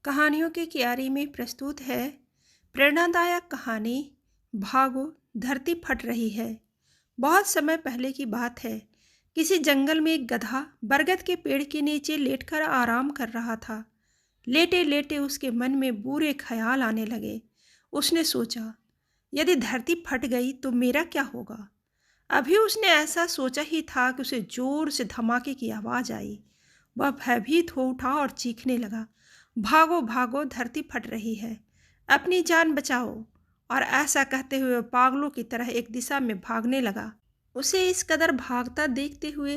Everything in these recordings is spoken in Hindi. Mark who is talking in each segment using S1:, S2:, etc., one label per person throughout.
S1: कहानियों की क्यारी में प्रस्तुत है प्रेरणादायक कहानी भागो धरती फट रही है। बहुत समय पहले की बात है। किसी जंगल में एक गधा बरगद के पेड़ के नीचे लेटकर आराम कर रहा था। लेटे लेटे उसके मन में बुरे ख्याल आने लगे। उसने सोचा, यदि धरती फट गई तो मेरा क्या होगा। अभी उसने ऐसा सोचा ही था कि उसे जोर से धमाके की आवाज़ आई। वह भयभीत हो उठा और चीखने लगा, भागो भागो धरती फट रही है, अपनी जान बचाओ। और ऐसा कहते हुए वह पागलों की तरह एक दिशा में भागने लगा। उसे इस कदर भागता देखते हुए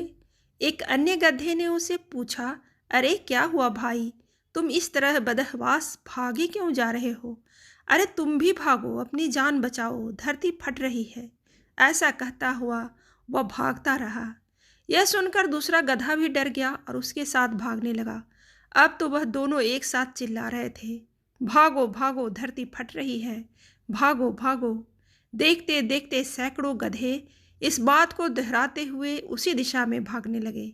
S1: एक अन्य गधे ने उसे पूछा, अरे क्या हुआ भाई, तुम इस तरह बदहवास भागे क्यों जा रहे हो। अरे तुम भी भागो, अपनी जान बचाओ, धरती फट रही है। ऐसा कहता हुआ वह भागता रहा। यह सुनकर दूसरा गधा भी डर गया और उसके साथ भागने लगा। अब तो वह दोनों एक साथ चिल्ला रहे थे, भागो भागो धरती फट रही है, भागो भागो। देखते देखते सैकड़ों गधे इस बात को दोहराते हुए उसी दिशा में भागने लगे।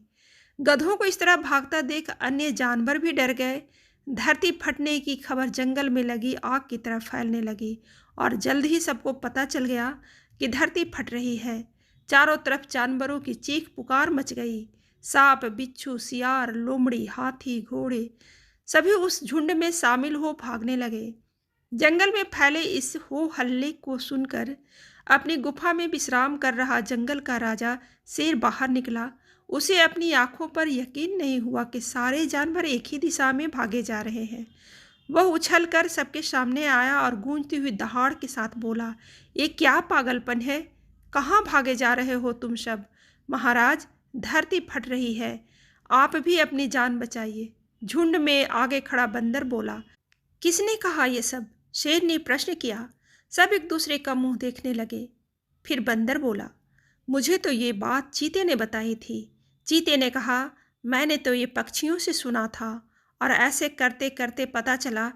S1: गधों को इस तरह भागता देख अन्य जानवर भी डर गए। धरती फटने की खबर जंगल में लगी आग की तरह फैलने लगी और जल्द ही सबको पता चल गया कि धरती फट रही है। चारों तरफ जानवरों की चीख पुकार मच गई। सांप, बिच्छू, सियार, लोमड़ी, हाथी, घोड़े सभी उस झुंड में शामिल हो भागने लगे। जंगल में फैले इस हो हल्ले को सुनकर अपनी गुफा में विश्राम कर रहा जंगल का राजा शेर बाहर निकला। उसे अपनी आंखों पर यकीन नहीं हुआ कि सारे जानवर एक ही दिशा में भागे जा रहे हैं। वह उछलकर सबके सामने आया और गूंजती हुई दहाड़ के साथ बोला, ये क्या पागलपन है, कहाँ भागे जा रहे हो तुम सब। महाराज, धरती फट रही है, आप भी अपनी जान बचाइए। झुंड में आगे खड़ा बंदर बोला। किसने कहा ये सब, शेर ने प्रश्न किया। सब एक दूसरे का मुंह देखने लगे। फिर बंदर बोला, मुझे तो ये बात चीते ने बताई थी। चीते ने कहा, मैंने तो ये पक्षियों से सुना था और ऐसे करते करते पता चला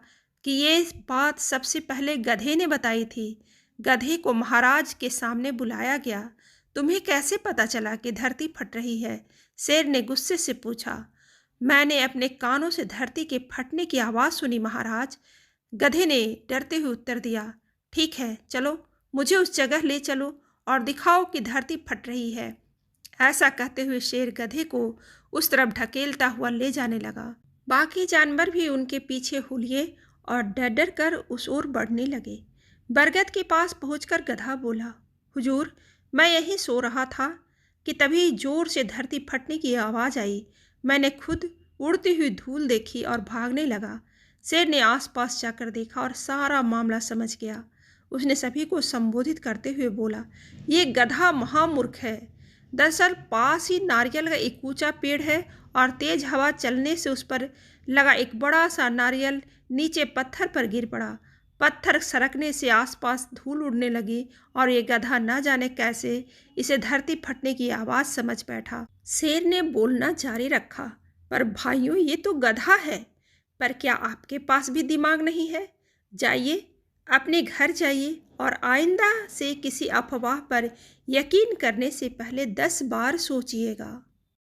S1: कि ये बात सबसे पहले गधे ने बताई थी। गधे को महाराज के सामने बुलाया गया। तुम्हें कैसे पता चला कि धरती फट रही है, शेर ने गुस्से से पूछा। मैंने अपने कानों से धरती के फटने की आवाज़ सुनी महाराज, गधे ने डरते हुए उत्तर दिया। ठीक है, चलो मुझे उस जगह ले चलो और दिखाओ कि धरती फट रही है। ऐसा कहते हुए शेर गधे को उस तरफ ढकेलता हुआ ले जाने लगा। बाकी जानवर भी उनके पीछे हुलिए और डर डर कर उस ओर बढ़ने लगे। बरगद के पास पहुंचकर गधा बोला, हुजूर, मैं यहीं सो रहा था कि तभी जोर से धरती फटने की आवाज़ आई। मैंने खुद उड़ती हुई धूल देखी और भागने लगा। शेर ने आसपास जाकर देखा और सारा मामला समझ गया। उसने सभी को संबोधित करते हुए बोला, ये गधा महामूर्ख है। दरअसल पास ही नारियल का एक ऊंचा पेड़ है और तेज हवा चलने से उस पर लगा एक बड़ा सा नारियल नीचे पत्थर पर गिर पड़ा। पत्थर सरकने से आसपास धूल उड़ने लगी और ये गधा न जाने कैसे इसे धरती फटने की आवाज़ समझ बैठा। शेर ने बोलना जारी रखा, पर भाइयों, ये तो गधा है, पर क्या आपके पास भी दिमाग नहीं है। जाइए, अपने घर जाइए और आइंदा से किसी अफवाह पर यकीन करने से पहले 10 बार सोचिएगा।